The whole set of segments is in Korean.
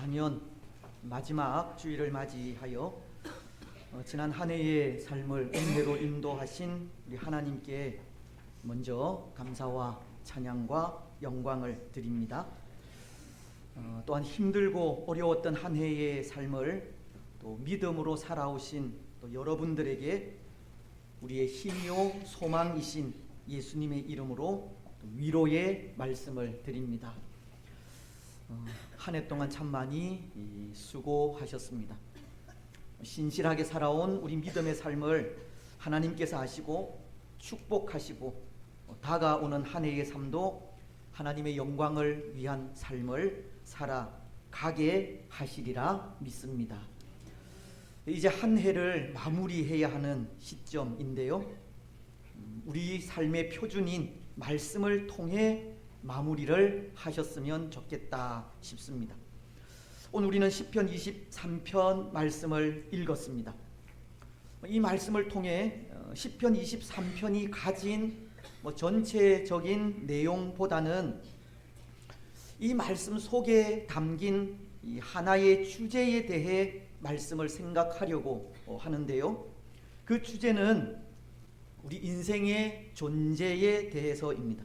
2024년 마지막 주일을 맞이하여 지난 한 해의 삶을 은혜로 인도하신 우리 하나님께 먼저 감사와 찬양과 영광을 드립니다. 또한 힘들고 어려웠던 한 해의 삶을 또 믿음으로 살아오신 또 여러분들에게 우리의 힘이요 소망이신 예수님의 이름으로 위로의 말씀을 드립니다. 한 해 동안 참 많이 수고하셨습니다. 신실하게 살아온 우리 믿음의 삶을 하나님께서 아시고 축복하시고 다가오는 한 해의 삶도 하나님의 영광을 위한 삶을 살아가게 하시리라 믿습니다. 이제 한 해를 마무리해야 하는 시점인데요, 우리 삶의 표준인 말씀을 통해 마무리를 하셨으면 좋겠다 싶습니다. 오늘 우리는 시편 23편 말씀을 읽었습니다. 이 말씀을 통해 시편 23편이 가진 전체적인 내용보다는 이 말씀 속에 담긴 이 하나의 주제에 대해 말씀을 생각하려고 하는데요, 그 주제는 우리 인생의 존재에 대해서입니다.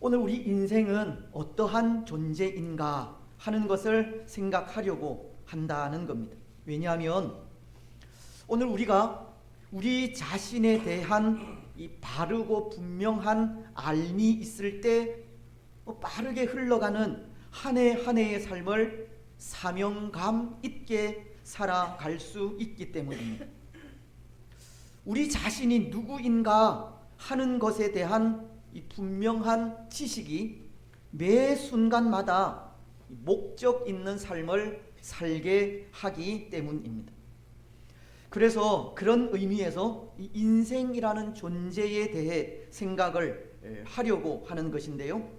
오늘 우리 인생은 어떠한 존재인가 하는 것을 생각하려고 한다는 겁니다. 왜냐하면 오늘 우리가 우리 자신에 대한 이 바르고 분명한 알미 있을 때 빠르게 흘러가는 한 해 한 해의 삶을 사명감 있게 살아갈 수 있기 때문입니다. 우리 자신이 누구인가 하는 것에 대한 이 분명한 지식이 매 순간마다 목적 있는 삶을 살게 하기 때문입니다. 그래서 그런 의미에서 이 인생이라는 존재에 대해 생각을 하려고 하는 것인데요,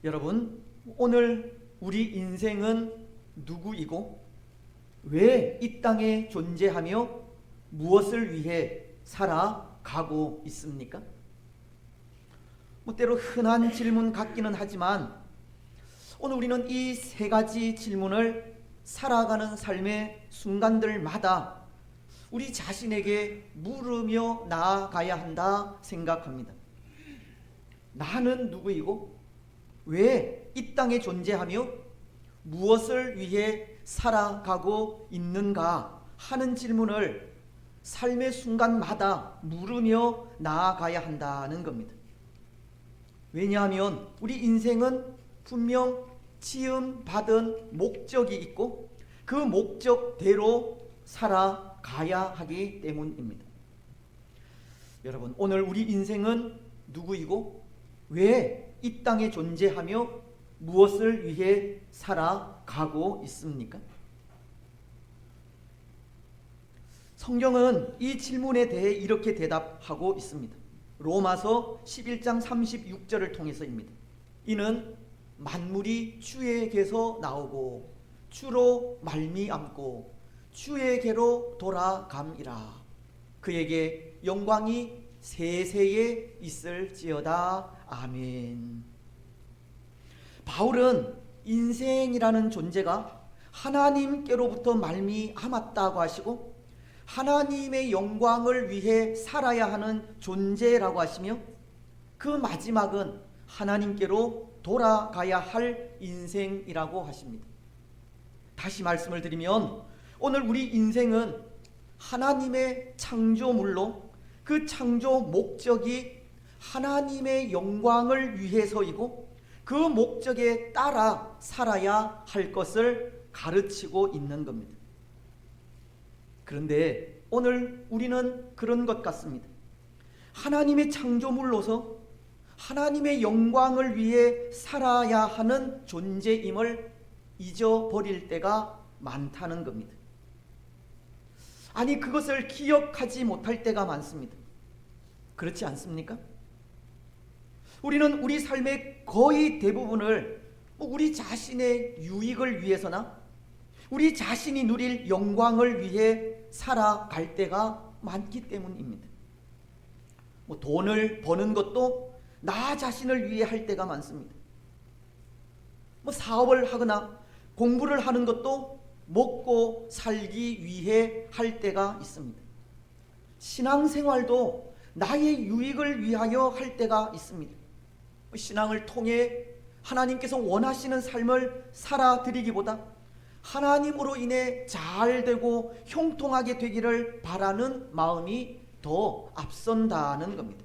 여러분, 오늘 우리 인생은 누구이고 왜 이 땅에 존재하며 무엇을 위해 살아가고 있습니까? 때로 흔한 질문 같기는 하지만 오늘 우리는 이 세 가지 질문을 살아가는 삶의 순간들마다 우리 자신에게 물으며 나아가야 한다 생각합니다. 나는 누구이고 왜 이 땅에 존재하며 무엇을 위해 살아가고 있는가 하는 질문을 삶의 순간마다 물으며 나아가야 한다는 겁니다. 왜냐하면 우리 인생은 분명 지음받은 목적이 있고 그 목적대로 살아가야 하기 때문입니다. 여러분, 오늘 우리 인생은 누구이고 왜 이 땅에 존재하며 무엇을 위해 살아가고 있습니까? 성경은 이 질문에 대해 이렇게 대답하고 있습니다. 로마서 11장 36절을 통해서입니다. 이는 만물이 주에게서 나오고 주로 말미암고 주에게로 돌아감이라. 그에게 영광이 세세에 있을지어다. 아멘. 바울은 인생이라는 존재가 하나님께로부터 말미암았다고 하시고 하나님의 영광을 위해 살아야 하는 존재라고 하시며 그 마지막은 하나님께로 돌아가야 할 인생이라고 하십니다. 다시 말씀을 드리면 오늘 우리 인생은 하나님의 창조물로 그 창조 목적이 하나님의 영광을 위해서이고 그 목적에 따라 살아야 할 것을 가르치고 있는 겁니다. 그런데 오늘 우리는 그런 것 같습니다. 하나님의 창조물로서 하나님의 영광을 위해 살아야 하는 존재임을 잊어버릴 때가 많다는 겁니다. 아니, 그것을 기억하지 못할 때가 많습니다. 그렇지 않습니까? 우리는 우리 삶의 거의 대부분을 우리 자신의 유익을 위해서나 우리 자신이 누릴 영광을 위해 살아갈 때가 많기 때문입니다. 돈을 버는 것도 나 자신을 위해 할 때가 많습니다. 뭐 사업을 하거나 공부를 하는 것도 먹고 살기 위해 할 때가 있습니다. 신앙생활도 나의 유익을 위하여 할 때가 있습니다. 신앙을 통해 하나님께서 원하시는 삶을 살아드리기보다 하나님으로 인해 잘되고 형통하게 되기를 바라는 마음이 더 앞선다는 겁니다.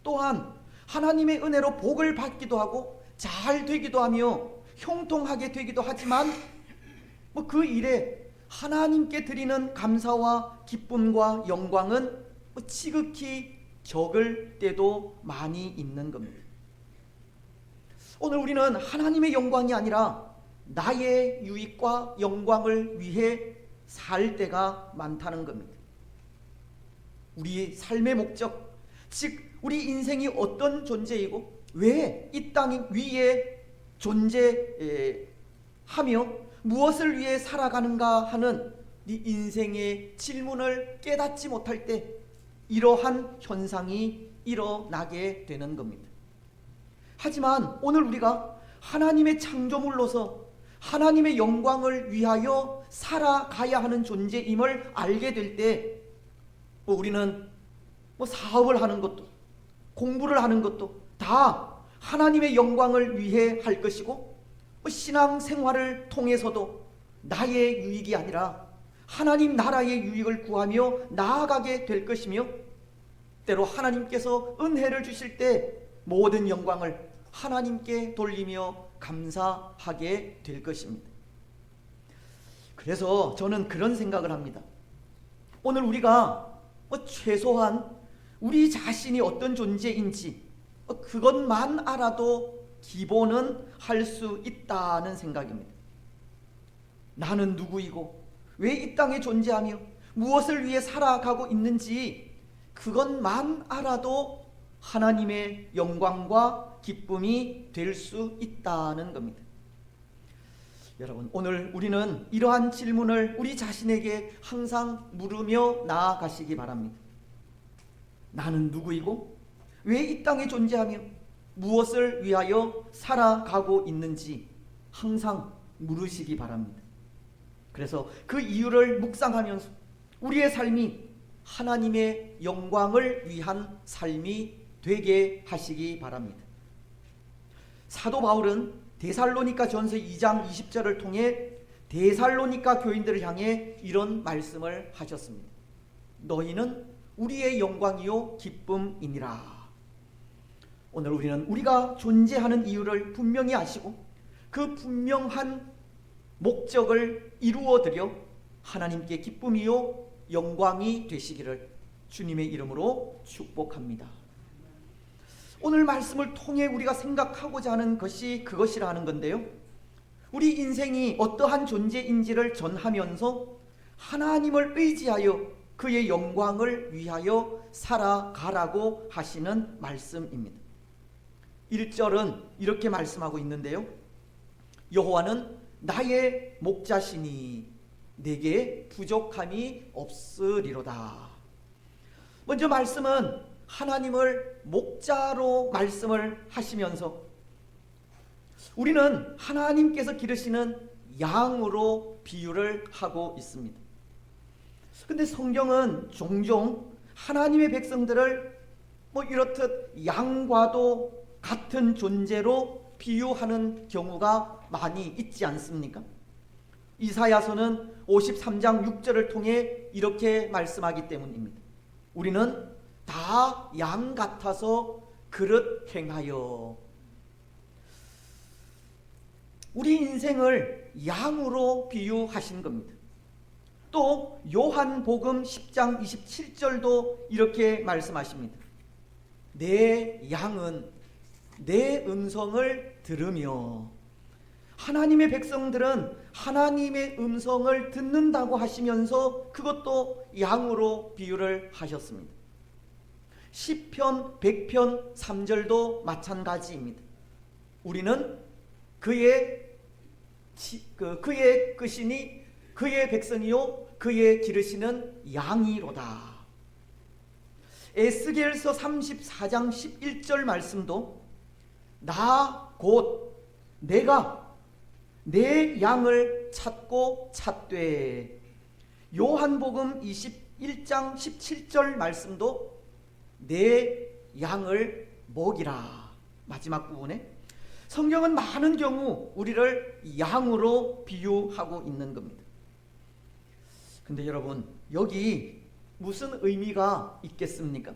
또한 하나님의 은혜로 복을 받기도 하고 잘 되기도 하며 형통하게 되기도 하지만 그 일에 하나님께 드리는 감사와 기쁨과 영광은 지극히 적을 때도 많이 있는 겁니다. 오늘 우리는 하나님의 영광이 아니라 나의 유익과 영광을 위해 살 때가 많다는 겁니다. 우리 삶의 목적, 즉 우리 인생이 어떤 존재이고 왜 이 땅 위에 존재하며 무엇을 위해 살아가는가 하는 네 인생의 질문을 깨닫지 못할 때 이러한 현상이 일어나게 되는 겁니다. 하지만 오늘 우리가 하나님의 창조물로서 하나님의 영광을 위하여 살아가야 하는 존재임을 알게 될 때 우리는 사업을 하는 것도 공부를 하는 것도 다 하나님의 영광을 위해 할 것이고 신앙생활을 통해서도 나의 유익이 아니라 하나님 나라의 유익을 구하며 나아가게 될 것이며 때로 하나님께서 은혜를 주실 때 모든 영광을 하나님께 돌리며 감사하게 될 것입니다. 그래서 저는 그런 생각을 합니다. 오늘 우리가 최소한 우리 자신이 어떤 존재인지 그것만 알아도 기본은 할 수 있다는 생각입니다. 나는 누구이고 왜 이 땅에 존재하며 무엇을 위해 살아가고 있는지 그것만 알아도 하나님의 영광과 기쁨이 될 수 있다는 겁니다. 여러분, 오늘 우리는 이러한 질문을 우리 자신에게 항상 물으며 나아가시기 바랍니다. 나는 누구이고 왜 이 땅에 존재하며 무엇을 위하여 살아가고 있는지 항상 물으시기 바랍니다. 그래서 그 이유를 묵상하면서 우리의 삶이 하나님의 영광을 위한 삶이 되게 하시기 바랍니다. 사도 바울은 데살로니가 전서 2장 20절을 통해 데살로니가 교인들을 향해 이런 말씀을 하셨습니다. 너희는 우리의 영광이요 기쁨이니라. 오늘 우리는 우리가 존재하는 이유를 분명히 아시고 그 분명한 목적을 이루어드려 하나님께 기쁨이요 영광이 되시기를 주님의 이름으로 축복합니다. 오늘 말씀을 통해 우리가 생각하고자 하는 것이 그것이라는 건데요, 우리 인생이 어떠한 존재인지를 전하면서 하나님을 의지하여 그의 영광을 위하여 살아가라고 하시는 말씀입니다. 1절은 이렇게 말씀하고 있는데요, 여호와는 나의 목자시니 내게 부족함이 없으리로다. 먼저 말씀은 하나님을 목자로 말씀을 하시면서 우리는 하나님께서 기르시는 양으로 비유를 하고 있습니다. 근데 성경은 종종 하나님의 백성들을 이렇듯 양과도 같은 존재로 비유하는 경우가 많이 있지 않습니까? 이사야서는 53장 6절을 통해 이렇게 말씀하기 때문입니다. 우리는 다 양 같아서 그릇 행하여. 우리 인생을 양으로 비유하신 겁니다. 또 요한복음 10장 27절도 이렇게 말씀하십니다. 내 양은 내 음성을 들으며. 하나님의 백성들은 하나님의 음성을 듣는다고 하시면서 그것도 양으로 비유를 하셨습니다. 시편 100편 3절도 마찬가지입니다. 우리는 그의 끝이니 그의 백성이요 그의 기르시는 양이로다. 에스겔서 34장 11절 말씀도 나 곧 내가 내 양을 찾고 찾되. 요한복음 21장 17절 말씀도 내 양을 먹이라. 마지막 부분에 성경은 많은 경우 우리를 양으로 비유하고 있는 겁니다. 근데 여러분, 여기 무슨 의미가 있겠습니까?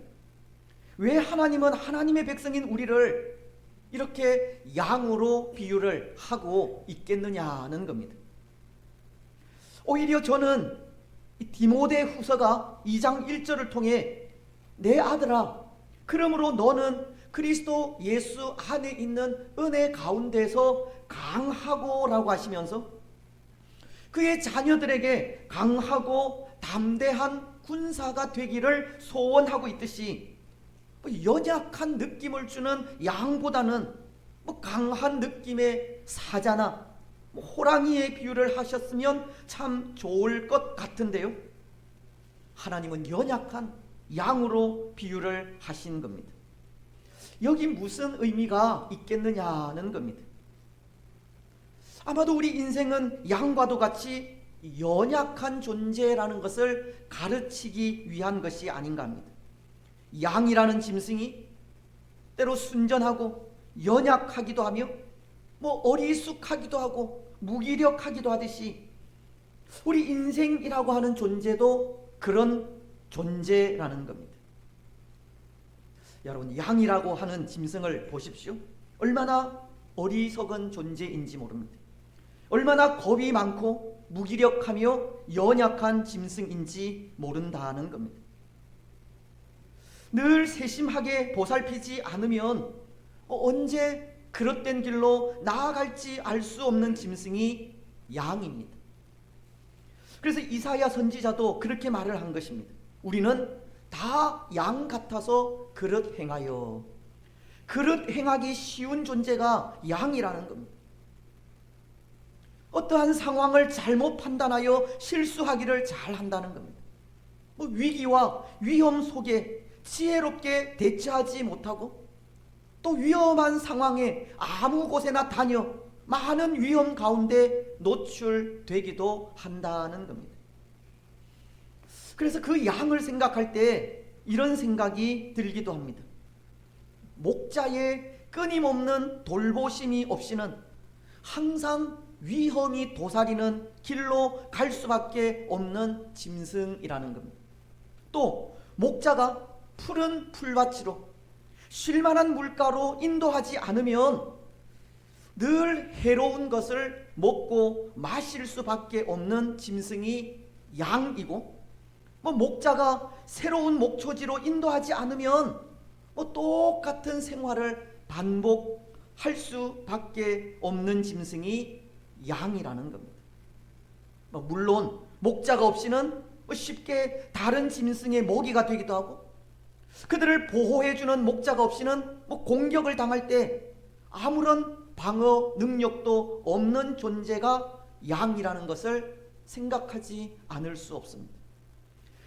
왜 하나님은 하나님의 백성인 우리를 이렇게 양으로 비유를 하고 있겠느냐는 겁니다. 오히려 저는 이 디모데 후서가 2장 1절을 통해 내 아들아, 그러므로 너는 그리스도 예수 안에 있는 은혜 가운데서 강하고 라고 하시면서 그의 자녀들에게 강하고 담대한 군사가 되기를 소원하고 있듯이, 연약한 느낌을 주는 양보다는 강한 느낌의 사자나 호랑이의 비유를 하셨으면 참 좋을 것 같은데요, 하나님은 연약한 양으로 비유를 하신 겁니다. 여기 무슨 의미가 있겠느냐는 겁니다. 아마도 우리 인생은 양과도 같이 연약한 존재라는 것을 가르치기 위한 것이 아닌가 합니다. 양이라는 짐승이 때로 순전하고 연약하기도 하며 어리숙하기도 하고 무기력하기도 하듯이 우리 인생이라고 하는 존재도 그런 존재라는 겁니다. 여러분, 양이라고 하는 짐승을 보십시오. 얼마나 어리석은 존재인지 모릅니다. 얼마나 겁이 많고 무기력하며 연약한 짐승인지 모른다는 겁니다. 늘 세심하게 보살피지 않으면 언제 그릇된 길로 나아갈지 알 수 없는 짐승이 양입니다. 그래서 이사야 선지자도 그렇게 말을 한 것입니다. 우리는 다 양 같아서 그릇 행하여. 그릇 행하기 쉬운 존재가 양이라는 겁니다. 어떠한 상황을 잘못 판단하여 실수하기를 잘 한다는 겁니다. 위기와 위험 속에 지혜롭게 대처하지 못하고 또 위험한 상황에 아무 곳에나 다녀 많은 위험 가운데 노출되기도 한다는 겁니다. 그래서 그 양을 생각할 때 이런 생각이 들기도 합니다. 목자의 끊임없는 돌보심이 없이는 항상 위험이 도사리는 길로 갈 수밖에 없는 짐승이라는 겁니다. 또 목자가 푸른 풀밭으로 쉴만한 물가로 인도하지 않으면 늘 해로운 것을 먹고 마실 수밖에 없는 짐승이 양이고, 목자가 새로운 목초지로 인도하지 않으면 똑같은 생활을 반복할 수밖에 없는 짐승이 양이라는 겁니다. 물론 목자가 없이는 쉽게 다른 짐승의 먹이가 되기도 하고, 그들을 보호해주는 목자가 없이는 공격을 당할 때 아무런 방어 능력도 없는 존재가 양이라는 것을 생각하지 않을 수 없습니다.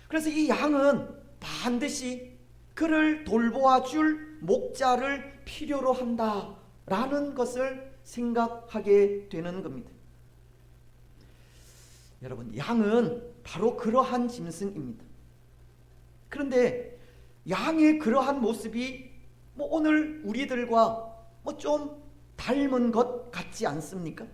그래서 이 양은 반드시 그를 돌보아 줄 목자를 필요로 한다라는 것을 생각하게 되는 겁니다. 여러분, 양은 바로 그러한 짐승입니다. 그런데 양의 그러한 모습이 오늘 우리들과 좀 닮은 것 같지 않습니까?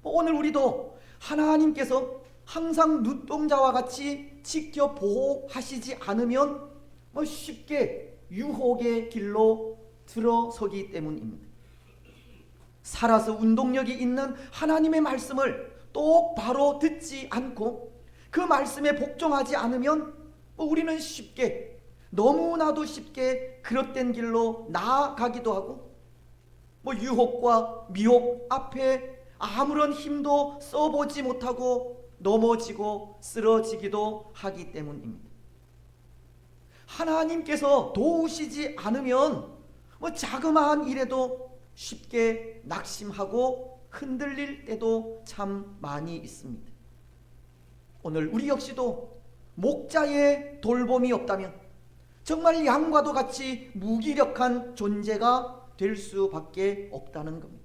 오늘 우리도 하나님께서 항상 눈동자와 같이 지켜 보호하시지 않으면 쉽게 유혹의 길로 들어서기 때문입니다. 살아서 운동력이 있는 하나님의 말씀을 똑바로 듣지 않고 그 말씀에 복종하지 않으면 우리는 쉽게, 너무나도 쉽게 그릇된 길로 나아가기도 하고 유혹과 미혹 앞에 아무런 힘도 써보지 못하고 넘어지고 쓰러지기도 하기 때문입니다. 하나님께서 도우시지 않으면 자그마한 일에도 쉽게 낙심하고 흔들릴 때도 참 많이 있습니다. 오늘 우리 역시도 목자의 돌봄이 없다면 정말 양과도 같이 무기력한 존재가 될 수밖에 없다는 겁니다.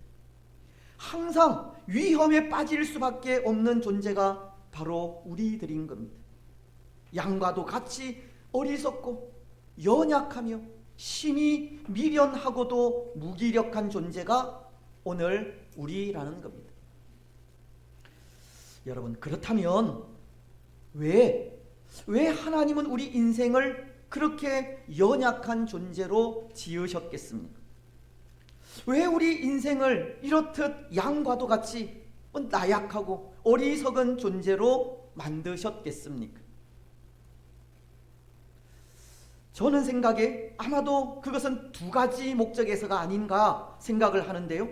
항상 위험에 빠질 수밖에 없는 존재가 바로 우리들인 겁니다. 양과도 같이 어리석고 연약하며 심히 미련하고도 무기력한 존재가 오늘 우리라는 겁니다. 여러분, 그렇다면 왜 하나님은 우리 인생을 그렇게 연약한 존재로 지으셨겠습니까? 왜 우리 인생을 이렇듯 양과도 같이 나약하고 어리석은 존재로 만드셨겠습니까? 저는 생각에 아마도 그것은 두 가지 목적에서가 아닌가 생각을 하는데요.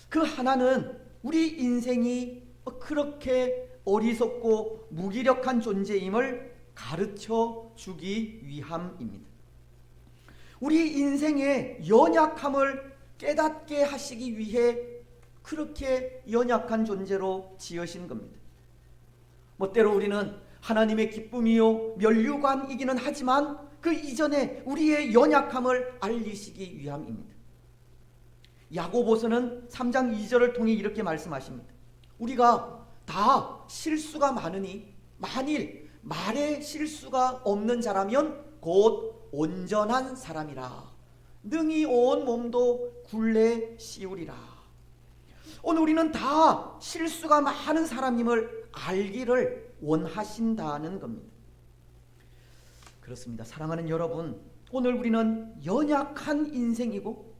그 하나는 우리 인생이 그렇게 어리석고 무기력한 존재임을 가르쳐 주기 위함입니다. 우리 인생의 연약함을 깨닫게 하시기 위해 그렇게 연약한 존재로 지으신 겁니다. 때로 우리는 하나님의 기쁨이요 면류관이기는 하지만 그 이전에 우리의 연약함을 알리시기 위함입니다. 야고보서는 3장 2절을 통해 이렇게 말씀하십니다. 우리가 다 실수가 많으니 만일 말에 실수가 없는 자라면 곧 온전한 사람이라 능히 온 몸도 굴레 씌우리라. 오늘 우리는 다 실수가 많은 사람임을 알기를 원하신다는 겁니다. 그렇습니다. 사랑하는 여러분, 오늘 우리는 연약한 인생이고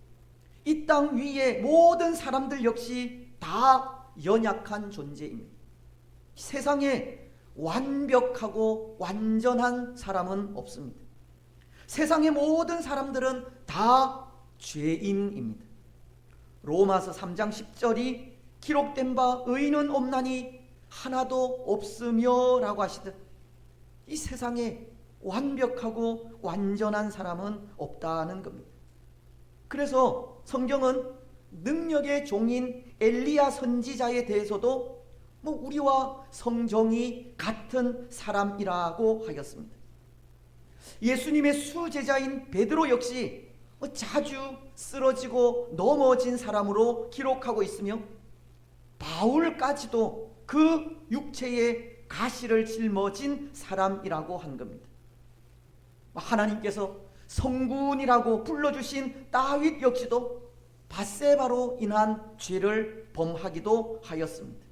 이 땅 위의 모든 사람들 역시 다 연약한 존재입니다. 세상에 완벽하고 완전한 사람은 없습니다. 세상의 모든 사람들은 다 죄인입니다. 로마서 3장 10절이 기록된 바 의인은 없나니 하나도 없으며 라고 하시듯 이 세상에 완벽하고 완전한 사람은 없다는 겁니다. 그래서 성경은 능력의 종인 엘리야 선지자에 대해서도 우리와 성정이 같은 사람이라고 하였습니다. 예수님의 수제자인 베드로 역시 자주 쓰러지고 넘어진 사람으로 기록하고 있으며 바울까지도 그 육체에 가시를 짊어진 사람이라고 한 겁니다. 하나님께서 성군이라고 불러주신 다윗 역시도 밧세바로 인한 죄를 범하기도 하였습니다.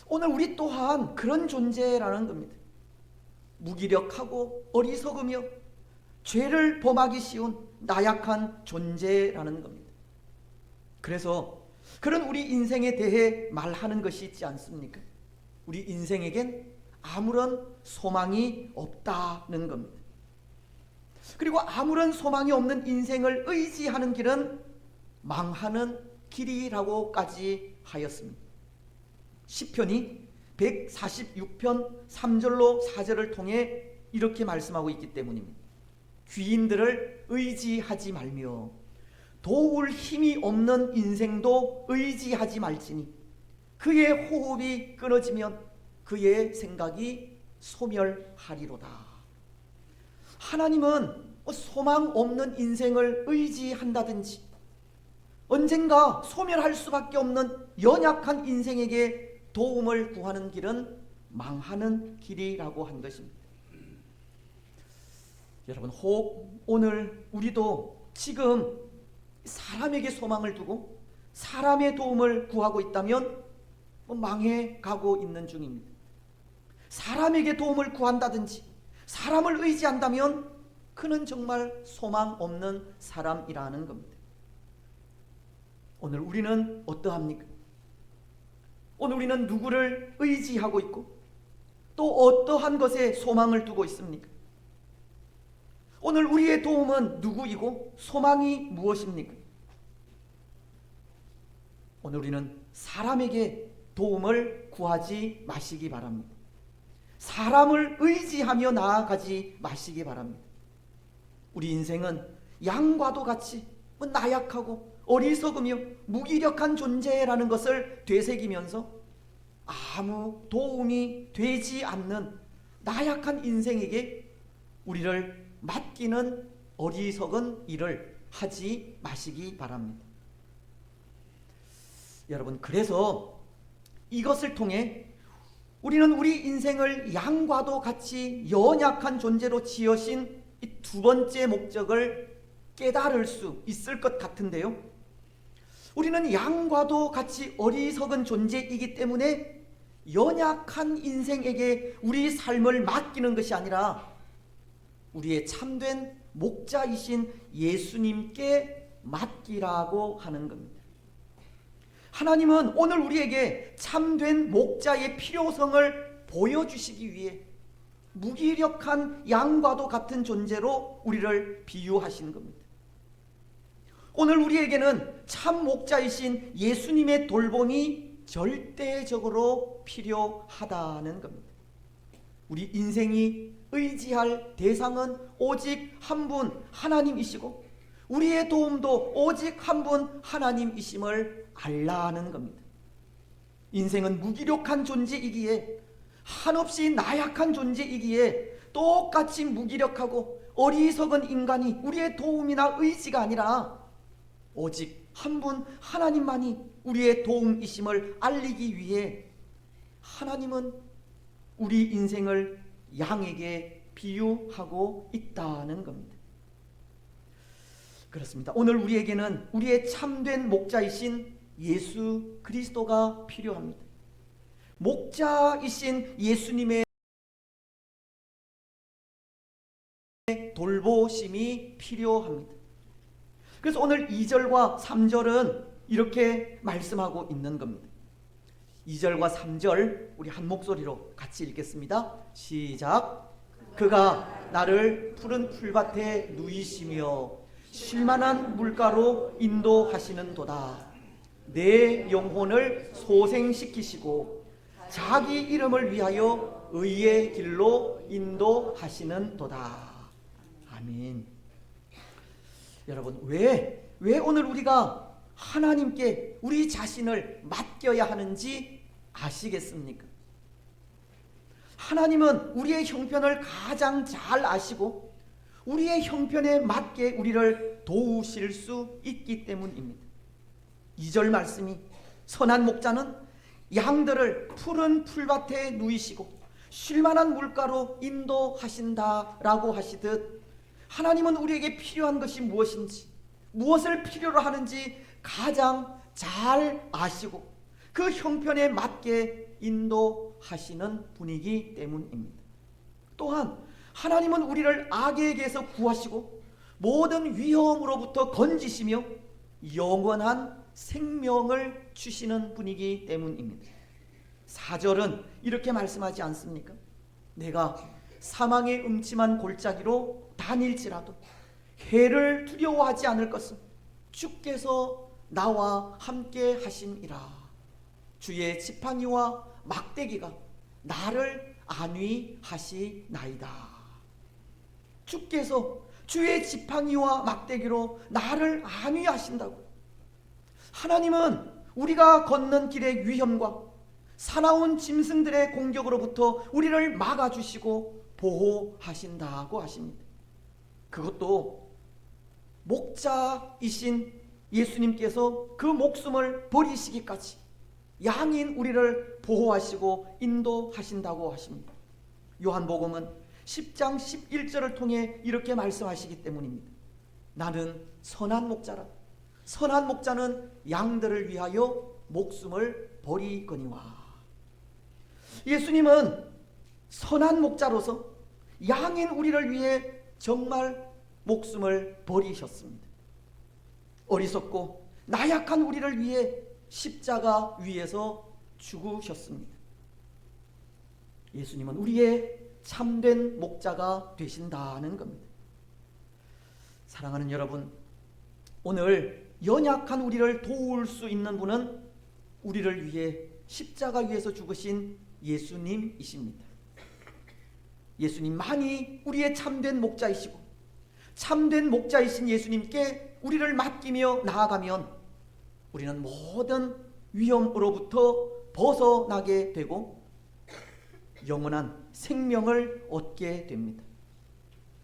오늘 우리 또한 그런 존재라는 겁니다. 무기력하고 어리석으며 죄를 범하기 쉬운 나약한 존재라는 겁니다. 그래서 그런 우리 인생에 대해 말하는 것이 있지 않습니까? 우리 인생에겐 아무런 소망이 없다는 겁니다. 그리고 아무런 소망이 없는 인생을 의지하는 길은 망하는 길이라고까지 하였습니다. 시편이 146편 3절로 4절을 통해 이렇게 말씀하고 있기 때문입니다. 귀인들을 의지하지 말며 도울 힘이 없는 인생도 의지하지 말지니 그의 호흡이 끊어지면 그의 생각이 소멸하리로다. 하나님은 소망 없는 인생을 의지한다든지 언젠가 소멸할 수밖에 없는 연약한 인생에게 도움을 구하는 길은 망하는 길이라고 한 것입니다. 여러분, 혹 오늘 우리도 지금 사람에게 소망을 두고 사람의 도움을 구하고 있다면 망해 가고 있는 중입니다. 사람에게 도움을 구한다든지 사람을 의지한다면 그는 정말 소망 없는 사람이라는 겁니다. 오늘 우리는 어떠합니까? 오늘 우리는 누구를 의지하고 있고 또 어떠한 것에 소망을 두고 있습니까? 오늘 우리의 도움은 누구이고 소망이 무엇입니까? 오늘 우리는 사람에게 도움을 구하지 마시기 바랍니다. 사람을 의지하며 나아가지 마시기 바랍니다. 우리 인생은 양과도 같이 나약하고 어리석으며 무기력한 존재라는 것을 되새기면서 아무 도움이 되지 않는 나약한 인생에게 우리를 맡기는 어리석은 일을 하지 마시기 바랍니다. 여러분, 그래서 이것을 통해 우리는 우리 인생을 양과도 같이 연약한 존재로 지으신 이 두 번째 목적을 깨달을 수 있을 것 같은데요. 우리는 양과도 같이 어리석은 존재이기 때문에 연약한 인생에게 우리 삶을 맡기는 것이 아니라 우리의 참된 목자이신 예수님께 맡기라고 하는 겁니다. 하나님은 오늘 우리에게 참된 목자의 필요성을 보여주시기 위해 무기력한 양과도 같은 존재로 우리를 비유하신 겁니다. 오늘 우리에게는 참 목자이신 예수님의 돌봄이 절대적으로 필요하다는 겁니다. 우리 인생이 의지할 대상은 오직 한 분 하나님이시고 우리의 도움도 오직 한 분 하나님이심을 알라는 겁니다. 인생은 무기력한 존재이기에 한없이 나약한 존재이기에 똑같이 무기력하고 어리석은 인간이 우리의 도움이나 의지가 아니라 오직 한 분 하나님만이 우리의 도움이심을 알리기 위해 하나님은 우리 인생을 양에게 비유하고 있다는 겁니다. 그렇습니다. 오늘 우리에게는 우리의 참된 목자이신 예수 그리스도가 필요합니다. 목자이신 예수님의 돌보심이 필요합니다. 그래서 오늘 2절과 3절은 이렇게 말씀하고 있는 겁니다. 2절과 3절 우리 한 목소리로 같이 읽겠습니다. 시작. 그가 나를 푸른 풀밭에 누이시며 쉴만한 물가로 인도하시는도다. 내 영혼을 소생시키시고 자기 이름을 위하여 의의 길로 인도하시는도다. 아멘. 여러분, 왜 오늘 우리가 하나님께 우리 자신을 맡겨야 하는지 아시겠습니까? 하나님은 우리의 형편을 가장 잘 아시고 우리의 형편에 맞게 우리를 도우실 수 있기 때문입니다. 2절 말씀이 선한 목자는 양들을 푸른 풀밭에 누이시고 쉴만한 물가로 인도하신다라고 하시듯 하나님은 우리에게 필요한 것이 무엇인지 무엇을 필요로 하는지 가장 잘 아시고 그 형편에 맞게 인도하시는 분이기 때문입니다. 또한 하나님은 우리를 악에게서 구하시고 모든 위험으로부터 건지시며 영원한 생명을 주시는 분이기 때문입니다. 4절은 이렇게 말씀하지 않습니까? 내가 사망의 음침한 골짜기로 다닐지라도 해를 두려워하지 않을 것은 주께서 나와 함께 하심이라. 주의 지팡이와 막대기가 나를 안위하시나이다. 주께서 주의 지팡이와 막대기로 나를 안위하신다고. 하나님은 우리가 걷는 길의 위험과 사나운 짐승들의 공격으로부터 우리를 막아주시고 보호하신다고 하십니다. 그것도 목자이신 예수님께서 그 목숨을 버리시기까지 양인 우리를 보호하시고 인도하신다고 하십니다. 요한복음은 10장 11절을 통해 이렇게 말씀하시기 때문입니다. 나는 선한 목자라. 선한 목자는 양들을 위하여 목숨을 버리거니와. 예수님은 선한 목자로서 양인 우리를 위해 정말 목숨을 버리셨습니다. 어리석고 나약한 우리를 위해 십자가 위에서 죽으셨습니다. 예수님은 우리의 참된 목자가 되신다는 겁니다. 사랑하는 여러분, 오늘 연약한 우리를 도울 수 있는 분은 우리를 위해 십자가 위에서 죽으신 예수님이십니다. 예수님만이 우리의 참된 목자이시고 참된 목자이신 예수님께 우리를 맡기며 나아가면 우리는 모든 위험으로부터 벗어나게 되고 영원한 생명을 얻게 됩니다.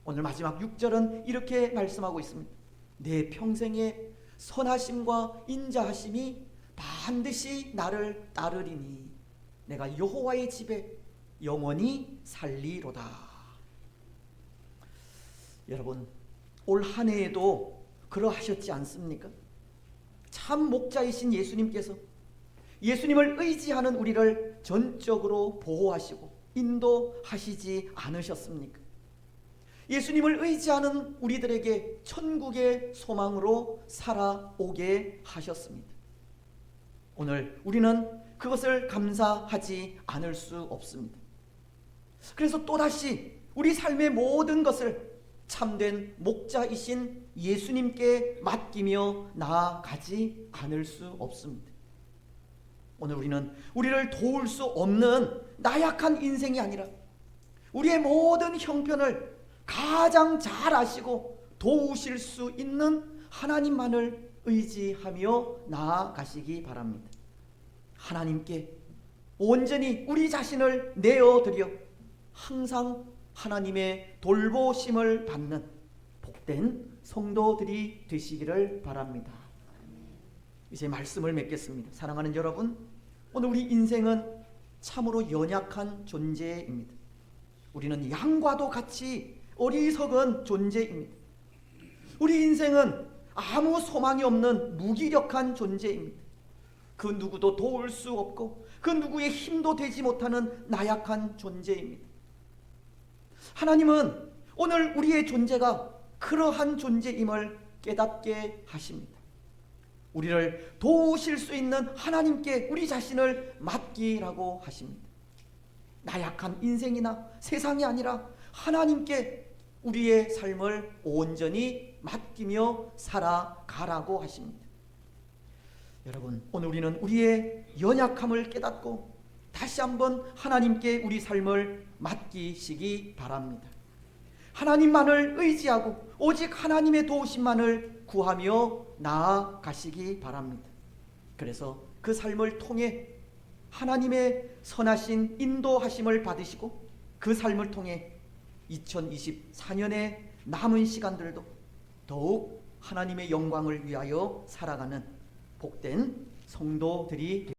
오늘 마지막 6절은 이렇게 말씀하고 있습니다. 내 평생의 선하심과 인자하심이 반드시 나를 따르리니 내가 여호와의 집에 영원히 살리로다. 여러분, 올 한 해에도 그러하셨지 않습니까? 참 목자이신 예수님께서 예수님을 의지하는 우리를 전적으로 보호하시고 인도하시지 않으셨습니까? 예수님을 의지하는 우리들에게 천국의 소망으로 살아오게 하셨습니다. 오늘 우리는 그것을 감사하지 않을 수 없습니다. 그래서 또다시 우리 삶의 모든 것을 참된 목자이신 예수님께 맡기며 나아가지 않을 수 없습니다. 오늘 우리는 우리를 도울 수 없는 나약한 인생이 아니라 우리의 모든 형편을 가장 잘 아시고 도우실 수 있는 하나님만을 의지하며 나아가시기 바랍니다. 하나님께 온전히 우리 자신을 내어드려 항상 하나님의 돌보심을 받는 복된 성도들이 되시기를 바랍니다. 이제 말씀을 맺겠습니다. 사랑하는 여러분, 오늘 우리 인생은 참으로 연약한 존재입니다. 우리는 양과도 같이 어리석은 존재입니다. 우리 인생은 아무 소망이 없는 무기력한 존재입니다. 그 누구도 도울 수 없고 그 누구의 힘도 되지 못하는 나약한 존재입니다. 하나님은 오늘 우리의 존재가 그러한 존재임을 깨닫게 하십니다. 우리를 도우실 수 있는 하나님께 우리 자신을 맡기라고 하십니다. 나약한 인생이나 세상이 아니라 하나님께 우리의 삶을 온전히 맡기며 살아가라고 하십니다. 여러분, 오늘 우리는 우리의 연약함을 깨닫고 다시 한번 하나님께 우리 삶을 맡기시기 바랍니다. 하나님만을 의지하고 오직 하나님의 도우심만을 구하며 나아가시기 바랍니다. 그래서 그 삶을 통해 하나님의 선하신 인도하심을 받으시고 그 삶을 통해 2024년의 남은 시간들도 더욱 하나님의 영광을 위하여 살아가는 복된 성도들이